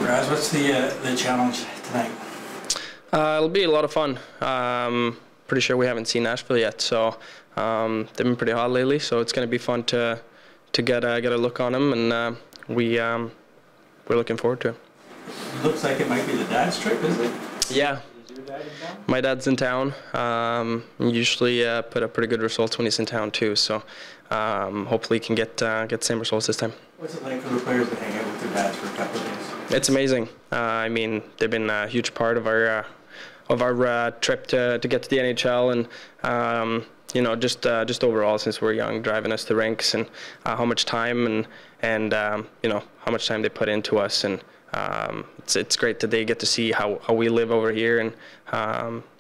Raz, what's the challenge tonight? It'll be a lot of fun. Pretty sure we haven't seen Nashville yet, so they've been pretty hot lately. So it's going to be fun to get a look on them, and we're looking forward to it. Looks like it might be the dad's trip, is it? Yeah. Is your dad in town? My dad's in town. Usually put up pretty good results when he's in town too. So hopefully he can get the same results this time. What's it like for the players to hang out with their dads for a couple of days? It's amazing. I mean, they've been a huge part of our trip to get to the NHL, and you know, just overall since we're young, driving us to rinks, and how much time and you know, how much time they put into us, and it's great that they get to see how we live over here, and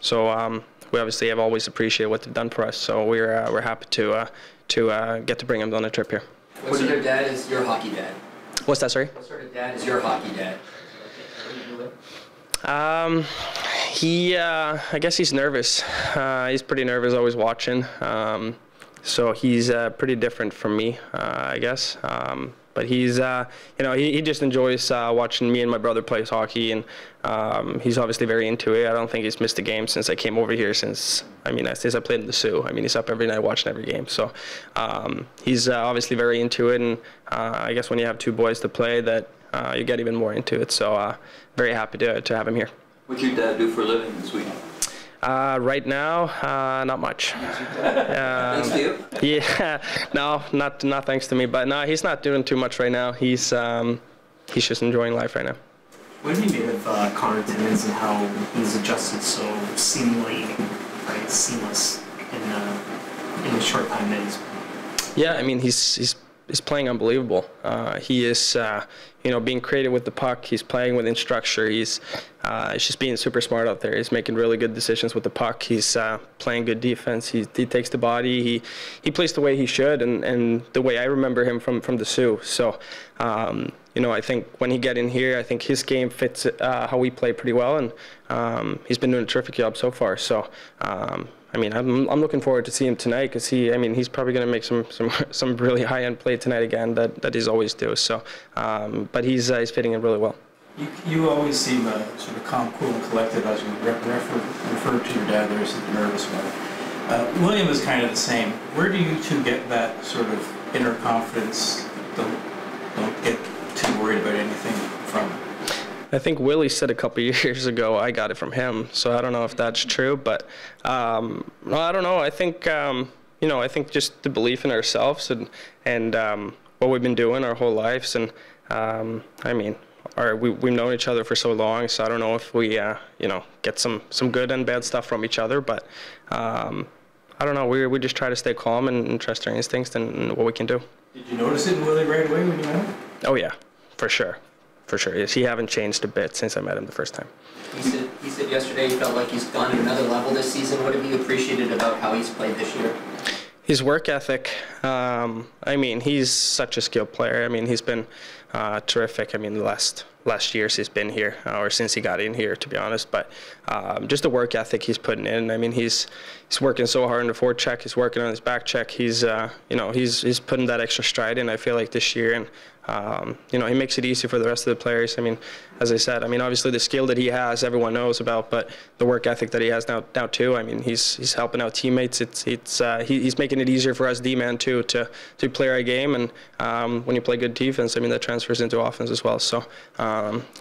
so we obviously have always appreciated what they've done for us. So we're happy to get to bring them on a trip here. What sort of dad is your hockey dad? What's that, sorry? What sort of dad is your hockey dad? I guess he's nervous. He's pretty nervous, always watching. So he's pretty different from me, I guess. But he's, you know, he just enjoys watching me and my brother play hockey, and he's obviously very into it. I don't think he's missed a game since I came over here. Since I played in the Sioux. I mean, he's up every night watching every game. So he's obviously very into it, and I guess when you have two boys to play, that you get even more into it. So very happy to have him here. What's your dad do for a living in Sweden? Right now, not much. Thanks to you? Yeah, no, not thanks to me. But no, he's not doing too much right now. He's just enjoying life right now. What have you made of Connor Timmins and how he's adjusted so seamless in the short time that he's been? Yeah, I mean, he's playing unbelievable. He is, you know, being creative with the puck. He's playing within structure. He's just being super smart out there. He's making really good decisions with the puck. He's playing good defense. He takes the body. He plays the way he should, and the way I remember him from the Sioux. So, you know, I think when he get in here, I think his game fits how we play pretty well, and he's been doing a terrific job so far. So. I mean, I'm looking forward to seeing him tonight, because he's probably going to make some really high-end play tonight again that he's always do. So, but he's fitting in really well. You always seem sort of calm, cool, and collected as you refer to your dad there as the nervous one. William is kind of the same. Where do you two get that sort of inner confidence? Don't get too worried about anything from it. I think Willie said a couple years ago I got it from him, so I don't know if that's true, but I don't know. I think you know, I think just the belief in ourselves and what we've been doing our whole lives, and I mean, we've known each other for so long, so I don't know if we you know, get some good and bad stuff from each other, but I don't know. We just try to stay calm and trust our instincts and what we can do. Did you notice it in Willie right away when you met him? Oh yeah, for sure. For sure, yes. He haven't changed a bit since I met him the first time. He said yesterday he felt like he's gone to another level this season. What have you appreciated about how he's played this year? His work ethic. I mean, he's such a skilled player. I mean, he's been terrific. I mean, the last years he's been here, or since he got in here, to be honest. But just the work ethic he's putting in. I mean, he's working so hard on the forecheck. He's working on his back check. He's you know, he's putting that extra stride in, I feel like, this year, and you know, he makes it easy for the rest of the players. I mean, as I said, I mean, obviously the skill that he has, everyone knows about, but the work ethic that he has now too. I mean, he's helping out teammates. He's making it easier for us D-man too to play our game, and when you play good defense, I mean, that transfers into offense as well. So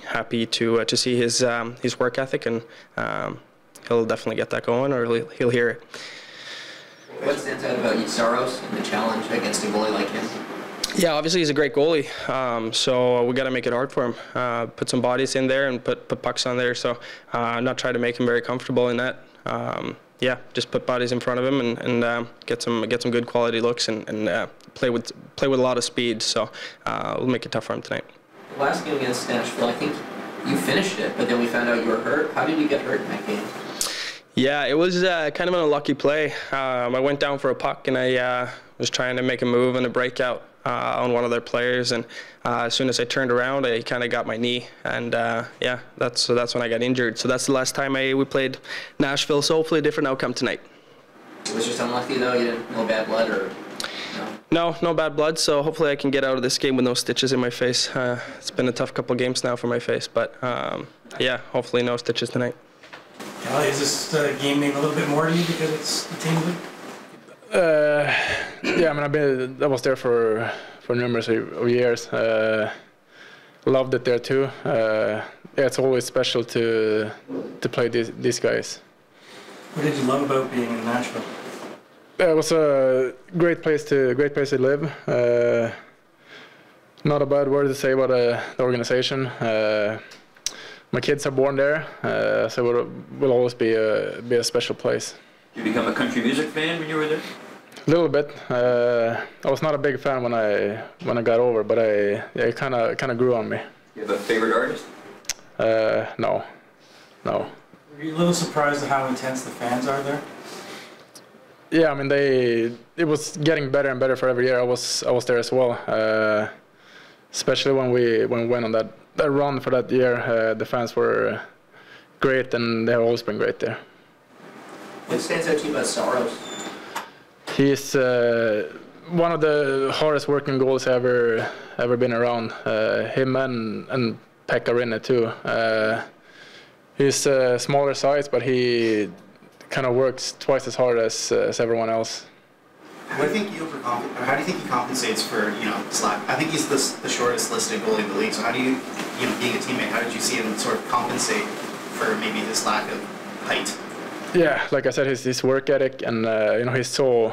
happy to see his work ethic, and he'll definitely get that going, or he'll hear it. What stands out about Saros and the challenge against a goalie like him? Yeah, obviously he's a great goalie, so we got to make it hard for him. Put some bodies in there and put pucks on there. So not try to make him very comfortable in that. Yeah, just put bodies in front of him and get some good quality looks and play with a lot of speed. So we'll make it tough for him tonight. The last game against Nashville, I think you finished it, but then we found out you were hurt. How did you get hurt in that game? Yeah, it was kind of an unlucky play. I went down for a puck, and I was trying to make a move and a breakout on one of their players, and as soon as I turned around, I kind of got my knee, and yeah, that's when I got injured. So that's the last time we played Nashville. So hopefully a different outcome tonight. It was just unlucky though. You didn't, no bad blood or no. No bad blood, so hopefully I can get out of this game with no stitches in my face. It's been a tough couple of games now for my face, but yeah, hopefully no stitches tonight. Calle, is this game mean a little bit more to you because it's the team league? Yeah, I mean, I was there for numerous of years. Loved it there too. Yeah, it's always special to play these guys. What did you love about being in Nashville? It was a great place to live. Not a bad word to say about the organization. My kids are born there, so it will always be a special place. Did you become a country music fan when you were there? A little bit. I was not a big fan when I got over, but it kind of grew on me. You have a favorite artist? No. Were you a little surprised at how intense the fans are there? Yeah, I mean it was getting better and better for every year. I was there as well, especially when we went on that run for that year. The fans were great, and they have always been great there. What stands out to you about Saros? He's one of the hardest working goalies ever been around. Him and Pekka Rinne too. He's smaller size, but he kind of works twice as hard as everyone else. How do you think he compensates for slack? I think he's the shortest listed goalie in the league. So how do you being a teammate, how did you see him sort of compensate for maybe his lack of height? Yeah, like I said, his work ethic, and he's so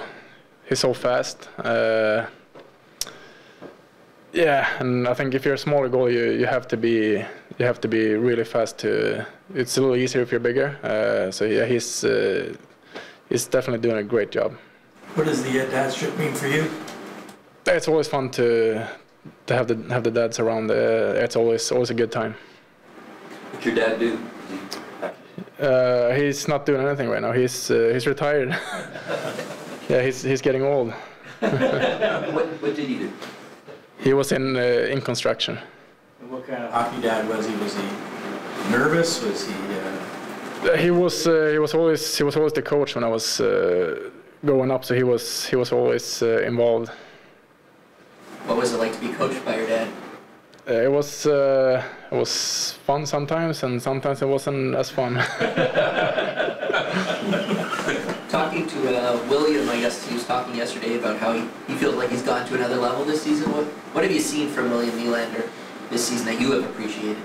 fast. Yeah, and I think if you're a smaller goalie, you have to be really fast to. It's a little easier if you're bigger. So yeah, he's definitely doing a great job. What does the dad's trip mean for you? It's always fun to have the dads around. It's always a good time. What's your dad do? He's not doing anything right now. He's retired. Yeah, he's getting old. What did he do? He was in construction. And what kind of hockey dad was he? Was he nervous? Was he? He was always the coach when I was growing up. So he was always involved. What was it like to be coached by your dad? It was fun sometimes, and sometimes it wasn't as fun. Talking to William, I guess he was talking yesterday about how he feels like he's gone to another level this season. What have you seen from William Nylander this season that you have appreciated?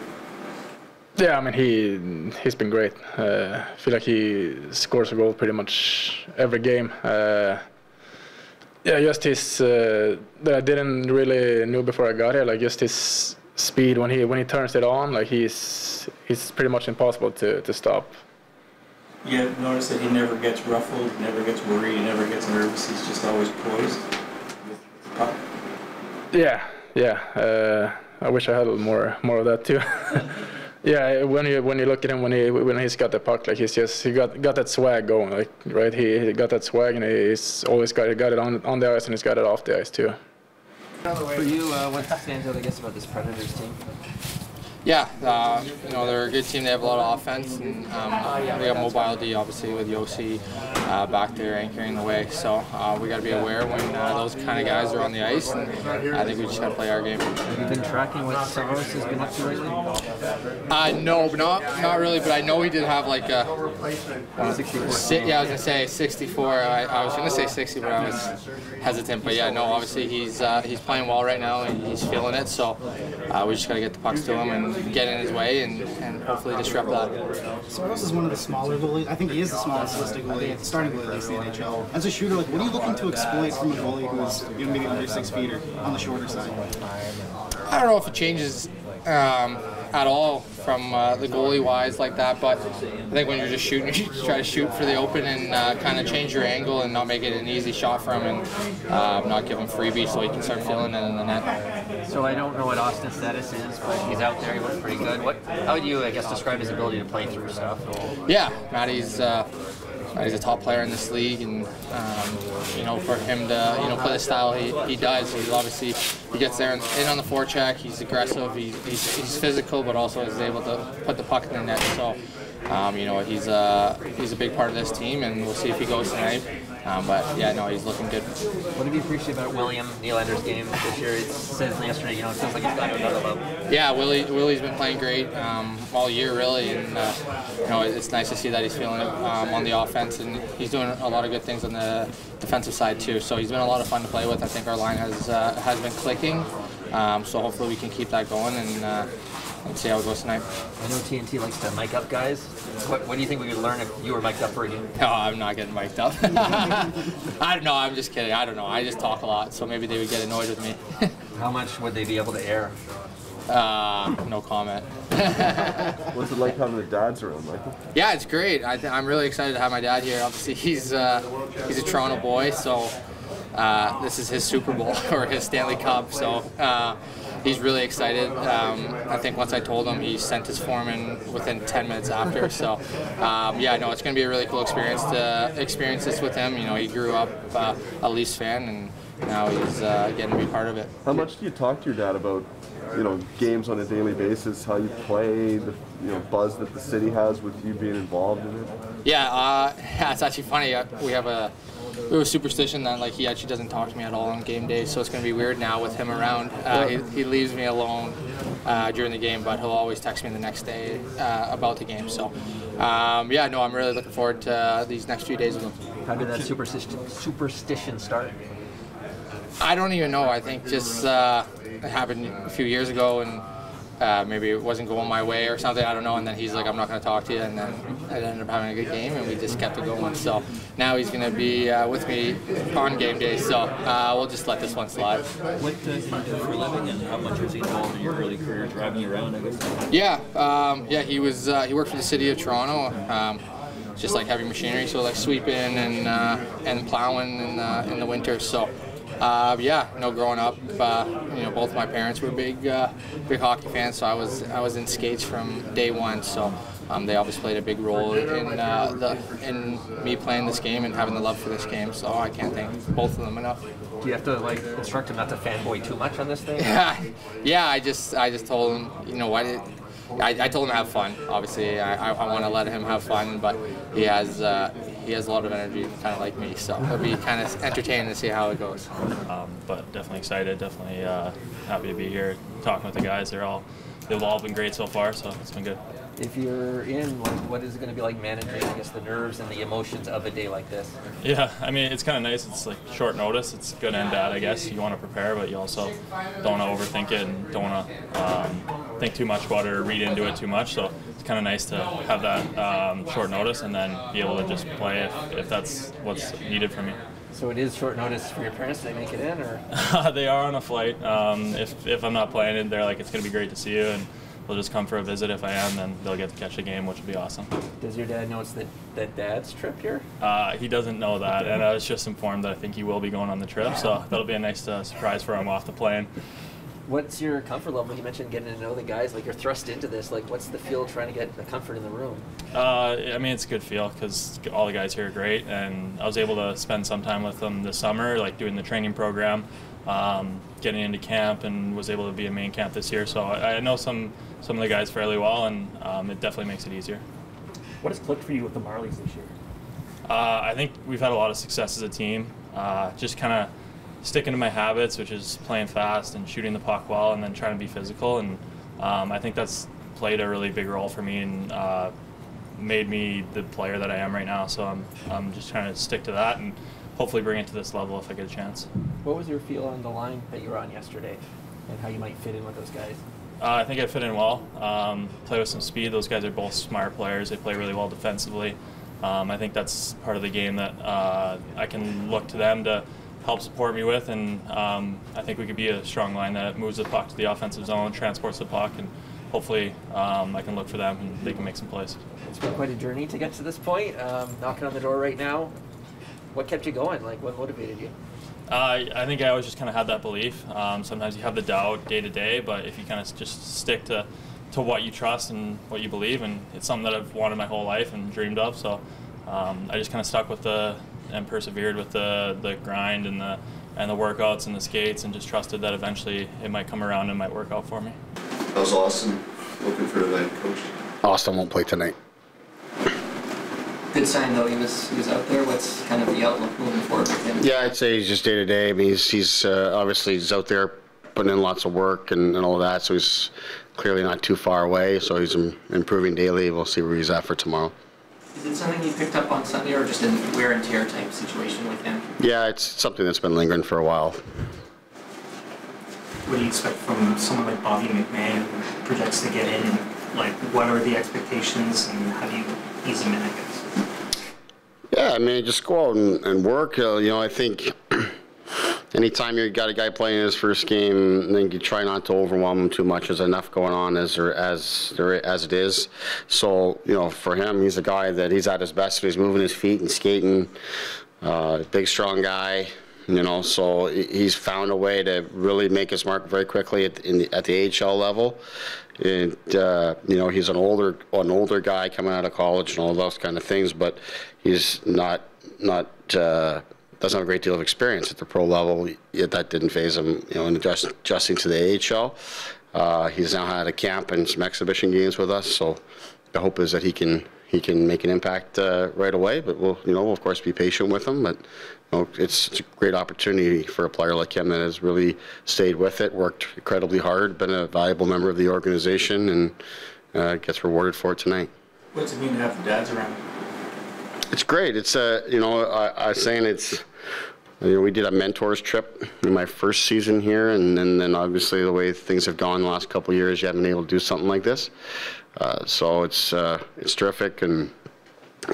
Yeah, I mean he's been great. I feel like he scores a goal pretty much every game. Yeah, just his that I didn't really know before I got here. Like just his speed when he turns it on. Like he's pretty much impossible to stop. You notice that he never gets ruffled, he never gets worried, he never gets nervous. He's just always poised with the puck. Yeah. I wish I had a little more of that too. Yeah, when you look at him when he's got the puck, like he got that swag going, like right. He got that swag, and he's always got it on the ice, and he's got it off the ice too. For you, what stands out, I guess, about this Predators team? Yeah, they're a good team. They have a lot of offense, and they got mobility, obviously, with Yossi back there anchoring the way. So we got to be aware when those kind of guys are on the ice, and I think we just got to play our game. Have you been tracking what Saros has been up to lately? No, not really. But I know he did have like a 64. Yeah, I was gonna say 64. I was gonna say 60, but I was hesitant. But yeah, no, obviously he's playing well right now, and he's feeling it. So we just got to get the pucks to him and get in his way and hopefully disrupt that. Saros is one of the smaller goalies. I think he is the smallest listed goalie, starting goalie at least in the NHL. As a shooter, like what are you looking to exploit from a goalie who's maybe under 6 feet or on the shorter side? I don't know if it changes at all from the goalie-wise like that, but I think when you're just shooting, you just try to shoot for the open and kind of change your angle and not make it an easy shot for him and not give him freebie so he can start filling it in the net. So I don't know what Austin's status is, but he's out there, he looks pretty good. How would you, I guess, describe his ability to play through stuff? Yeah, Matty's a top player in this league, and for him to play the style he does, he gets there and in on the forecheck. He's aggressive. He's physical, but also is able to put the puck in the net. So he's a big part of this team, and we'll see if he goes tonight. But yeah, no, he's looking good. What have you appreciated about William Nylander's game this year? It says yesterday, it feels like he's got to another level. Yeah, Willie's been playing great all year, really, and it's nice to see that he's feeling it on the offense, and he's doing a lot of good things on the defensive side too. So he's been a lot of fun to play with. I think our line has been clicking, so hopefully we can keep that going and see how it goes tonight. I know TNT likes to mic up guys. What do you think we could learn if you were mic'd up for a game? No, I'm not getting mic'd up. I don't know. I'm just kidding. I don't know. I just talk a lot, so maybe they would get annoyed with me. How much would they be able to air? No comment. What's it like having the dads around, Michael? Yeah, it's great. I'm really excited to have my dad here. Obviously, he's a Toronto boy, so this is his Super Bowl or his Stanley Cup. So he's really excited. I think once I told him, he sent his form in within 10 minutes after. So yeah, no, it's going to be a really cool experience to experience this with him. He grew up a Leafs fan, and now he's getting to be part of it. How much do you talk to your dad about, games on a daily basis, how you play, the buzz that the city has with you being involved in it? Yeah, it's actually funny. We have a superstition that he actually doesn't talk to me at all on game day, so it's going to be weird now with him around. He leaves me alone during the game, but he'll always text me the next day about the game. So yeah, no, I'm really looking forward to these next few days with him. How did that superstition start? I don't even know. I think just it happened a few years ago, and maybe it wasn't going my way or something. I don't know. And then he's like, "I'm not going to talk to you." And then I ended up having a good game, and we just kept it going. So now he's going to be with me on game day. So we'll just let this one slide. What do you do for a living, and how much was he involved in your early career driving you around, I guess? Yeah, he worked for the city of Toronto. Just like heavy machinery, so sweeping and plowing in the winter. So. Yeah, growing up, both my parents were big hockey fans, so I was in skates from day one. So they always played a big role in me playing this game and having the love for this game. So I can't thank both of them enough. Do you have to instruct him not to fanboy too much on this thing? Yeah. I just told him, I told him to have fun. Obviously, I want to let him have fun, but he has a lot of energy, kind of like me, so it'll be kind of entertaining to see how it goes. But definitely excited, definitely happy to be here, talking with the guys. They've all been great so far, so it's been good. If you're in, what is it going to be like managing, I guess, the nerves and the emotions of a day like this? Yeah, I mean, it's kind of nice. It's short notice. It's good and bad, I guess. You want to prepare, but you also don't want to overthink it and don't want to think too much about it or read into it too much. So it's kind of nice to have that short notice and then be able to just play if that's what's needed from you. So it is short notice for your parents. They make it in, or? They are on a flight. If I'm not playing it, they're like, it's going to be great to see you, and they'll just come for a visit. If I am, then they'll get to catch the game, which would be awesome. Does your dad know it's that dad's trip here? He doesn't know that, and I was just informed that I think he will be going on the trip, so that'll be a nice surprise for him off the plane. What's your comfort level? You mentioned getting to know the guys. You're thrust into this. What's the feel trying to get the comfort in the room? I mean, it's a good feel because all the guys here are great, and I was able to spend some time with them this summer, doing the training program, getting into camp, and was able to be a main camp this year. So I know some of the guys fairly well, and it definitely makes it easier. What has clicked for you with the Marlies this year? I think we've had a lot of success as a team. Just kind of sticking to my habits, which is playing fast and shooting the puck well, and then trying to be physical. And I think that's played a really big role for me and made me the player that I am right now. So I'm just trying to stick to that and hopefully bring it to this level if I get a chance. What was your feel on the line that you were on yesterday, and how you might fit in with those guys? I think I fit in well. Play with some speed. Those guys are both smart players. They play really well defensively. I think that's part of the game that I can look to them to help support me with, and I think we could be a strong line that moves the puck to the offensive zone, transports the puck, and hopefully I can look for them and they can make some plays. It's been quite a journey to get to this point. Knocking on the door right now. What kept you going? What motivated you? I think I always just kind of had that belief. Sometimes you have the doubt day to day, but if you kind of just stick to what you trust and what you believe, and it's something that I've wanted my whole life and dreamed of, so I just kind of stuck with and persevered with the grind and the workouts and the skates, and just trusted that eventually it might come around and might work out for me. How's Austin looking for tonight, Coach? Austin won't play tonight. Good sign though, he was out there. What's kind of the outlook moving forward with him? Yeah, I'd say he's just day to day. I mean, he's obviously he's out there putting in lots of work and all of that, so he's clearly not too far away. So he's improving daily. We'll see where he's at for tomorrow. Is it something you picked up on Sunday, or just a wear and tear type situation with him? Yeah, it's something that's been lingering for a while. What do you expect from someone like Bobby McMann who projects to get in? And, like, what are the expectations, and how do you ease them in, I guess? Yeah, I mean, just go out and work. You know, I think anytime you got a guy playing his first game, I think you try not to overwhelm him too much. There's enough going on as it is. So, you know, for him, he's a guy that he's at his best. He's moving his feet and skating. Big, strong guy. You know, so he's found a way to really make his mark very quickly at the AHL level. And you know, he's an older guy coming out of college and all those kind of things, but he's not doesn't have a great deal of experience at the pro level. Yet that didn't faze him, you know, in adjusting to the AHL. He's now had a camp and some exhibition games with us, so the hope is that he can make an impact right away. But we'll of course be patient with him. But you know, it's a great opportunity for a player like him that has really stayed with it, worked incredibly hard, been a valuable member of the organization, and gets rewarded for it tonight. What's it mean to have the dads around? It's great. It's you know, I was saying it's. You know, we did a mentors trip in my first season here, and then obviously the way things have gone the last couple of years, you haven't been able to do something like this. So it's terrific, and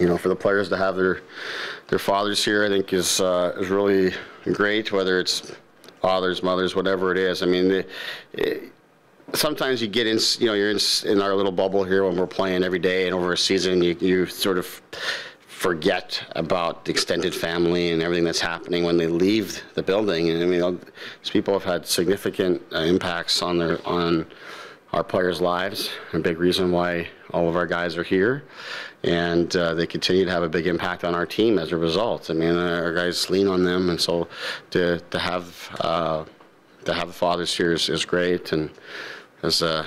you know, for the players to have their fathers here, I think is really great. Whether it's fathers, mothers, whatever it is. I mean, sometimes you get in, you know, you're in our little bubble here when we're playing every day, and over a season, you sort of forget about the extended family and everything that's happening when they leave the building. And I mean, these people have had significant impacts on our players' lives. A big reason why all of our guys are here, and they continue to have a big impact on our team as a result. I mean, our guys lean on them, and so to have the fathers here is great. And as a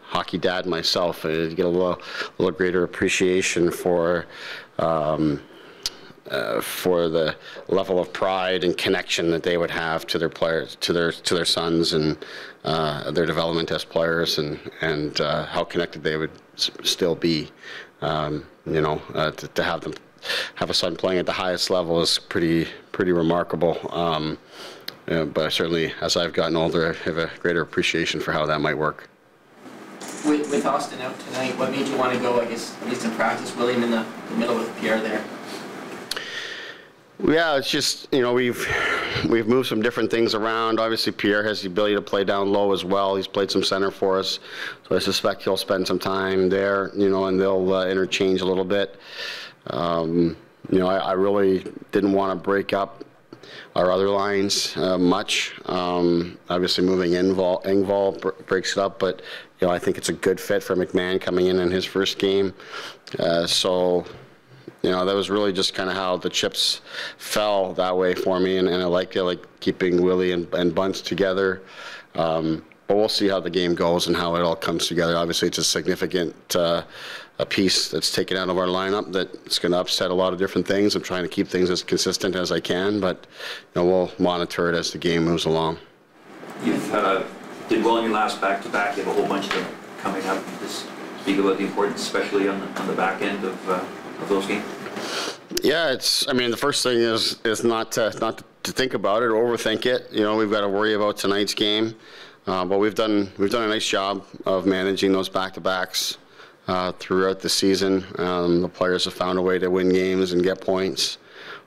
hockey dad myself, I get a little greater appreciation for the level of pride and connection that they would have to their players, to their sons, and their development as players, and how connected they would still be. You know, to have a son playing at the highest level is pretty remarkable. But certainly, as I've gotten older, I have a greater appreciation for how that might work. With Austin out tonight, what made you want to go, I guess, at least in practice, William in the middle with Pierre there? Yeah, it's just, you know, we've moved some different things around. Obviously, Pierre has the ability to play down low as well. He's played some center for us, so I suspect he'll spend some time there, you know, and they'll interchange a little bit. You know, I really didn't want to break up our other lines much. Obviously, moving Engvall breaks it up, but you know, I think it's a good fit for McMann coming in his first game. So, you know, that was really just kind of how the chips fell that way for me, and I liked it. I like keeping Willie and Bunts together. But we'll see how the game goes and how it all comes together. Obviously, it's a significant a piece that's taken out of our lineup that's going to upset a lot of different things. I'm trying to keep things as consistent as I can, but you know, we'll monitor it as the game moves along. You've did well in your last back-to-back. You have a whole bunch of them coming up. Just speak about the importance, especially on the back end of those games. Yeah, I mean, the first thing is not to think about it or overthink it. You know, we've got to worry about tonight's game, but we've done a nice job of managing those back-to-backs throughout the season. The players have found a way to win games and get points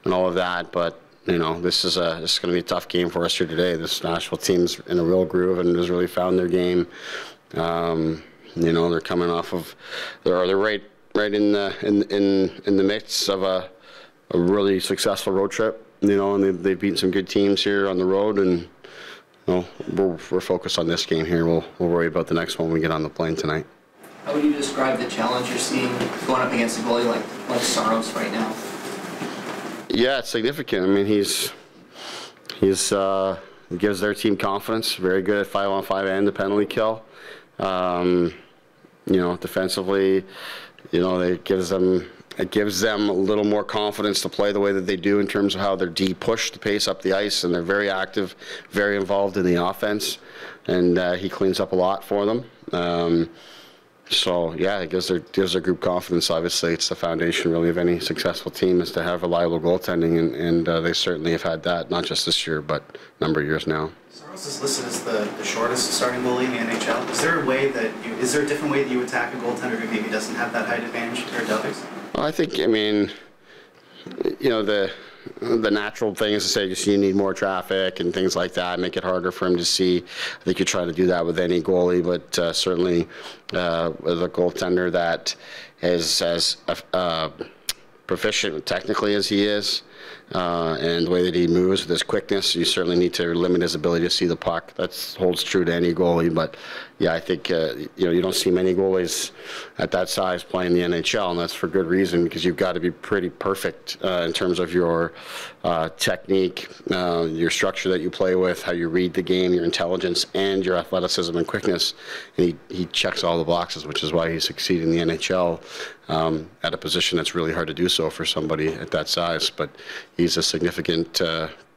and all of that, but you know, this is going to be a tough game for us here today. This Nashville team's in a real groove and has really found their game. You know, they're coming off of, they're right in the midst of a really successful road trip. You know, and they've beaten some good teams here on the road, and you know, we're focused on this game here. We'll worry about the next one when we get on the plane tonight. How would you describe the challenge you're seeing going up against a goalie like Saros right now? Yeah, it's significant. I mean, he gives their team confidence. Very good at 5-on-5 and the penalty kill. You know, defensively, you know, it gives them it gives them a little more confidence to play the way that they do in terms of how their D push the pace up the ice, and they're very active, very involved in the offense, and he cleans up a lot for them. So yeah, it gives their group confidence. Obviously, it's the foundation really of any successful team is to have reliable goaltending, and they certainly have had that, not just this year, but a number of years now. Saros is listed as the shortest starting goalie in the NHL. Is there a different way that you attack a goaltender who maybe doesn't have that height advantage compared to others? Well, I mean, you know, the natural thing is to say just you need more traffic and things like that, make it harder for him to see. I think you try to do that with any goalie, but certainly with a goaltender that is as proficient technically as he is, and the way that he moves with his quickness, you certainly need to limit his ability to see the puck. That holds true to any goalie, but yeah, I think you know, you don't see many goalies at that size playing the NHL, and that's for good reason, because you've got to be pretty perfect in terms of your technique, your structure that you play with, how you read the game, your intelligence, and your athleticism and quickness. And he checks all the boxes, which is why he succeeded in the NHL at a position that's really hard to do so for somebody at that size. But he's a significant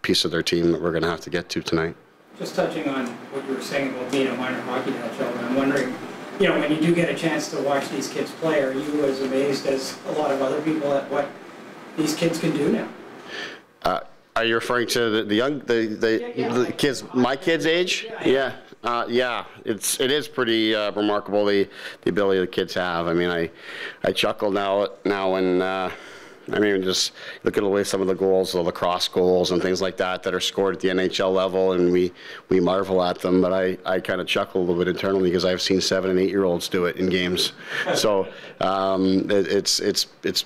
piece of their team that we're going to have to get to tonight. Just touching on what you were saying about being a minor hockey dad, Sheldon, I'm wondering, you know, when you do get a chance to watch these kids play, are you as amazed as a lot of other people at what these kids can do now? Are you referring to the kids, my kids' age? Yeah. Yeah, it is pretty remarkable the ability the kids have. I mean, I chuckle now when I mean, just look at the way some of the goals, the lacrosse goals and things like that are scored at the NHL level, and we marvel at them. But I kind of chuckle a little bit internally because I've seen 7- and 8-year-olds do it in games. So it's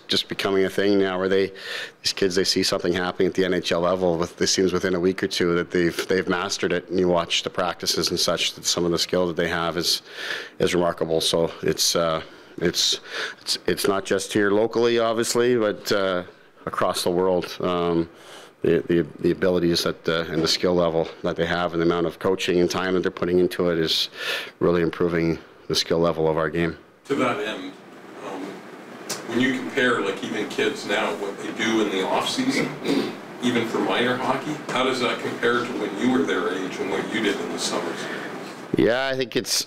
just becoming a thing now where these kids, they see something happening at the NHL level. It seems within a week or two that they've mastered it, and you watch the practices and such. That some of the skill that they have is remarkable. So it's not just here locally, obviously, but across the world. The abilities that and the skill level that they have and the amount of coaching and time that they're putting into it is really improving the skill level of our game. To that end, when you compare, like, even kids now, what they do in the off season, even for minor hockey, how does that compare to when you were their age and what you did in the summers? Yeah, I think it's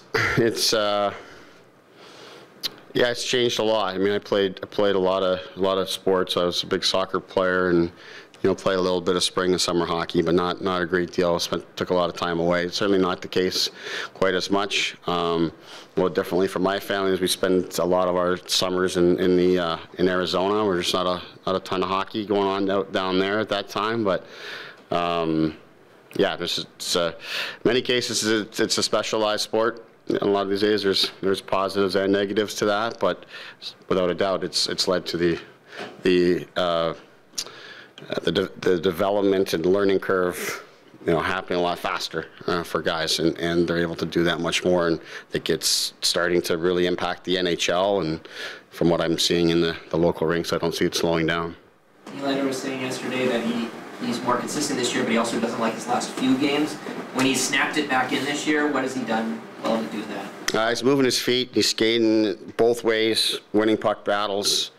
changed a lot. I mean, I played a lot of sports. I was a big soccer player, and played a little bit of spring and summer hockey, but not a great deal. Took a lot of time away. It's certainly not the case quite as much. Well, differently for my family, is we spend a lot of our summers in Arizona, where there's not a ton of hockey going on down there at that time. But yeah, there's many cases it's a specialized sport. A lot of these days, there's positives and negatives to that, but without a doubt, it's led to the development and learning curve, happening a lot faster for guys, and they're able to do that much more, and I think it's starting to really impact the NHL. And from what I'm seeing in the local rinks, I don't see it slowing down. Nylander was saying yesterday that he's more consistent this year, but he also doesn't like his last few games. When he snapped it back in this year, what has he done well to do that? He's moving his feet. He's skating both ways, winning puck battles,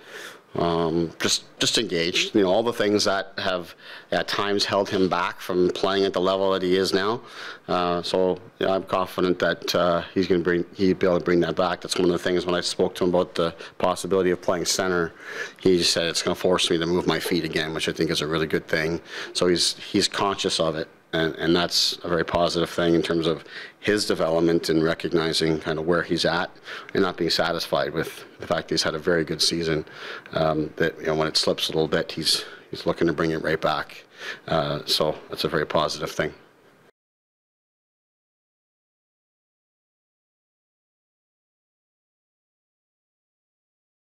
just engaged. All the things that have at times held him back from playing at the level that he is now. So I'm confident that he'd be able to bring that back. That's one of the things when I spoke to him about the possibility of playing center. He just said it's going to force me to move my feet again, which I think is a really good thing. So he's conscious of it. And that's a very positive thing in terms of his development and recognizing kind of where he's at and not being satisfied with the fact that he's had a very good season. That when it slips a little bit, he's looking to bring it right back. So that's a very positive thing.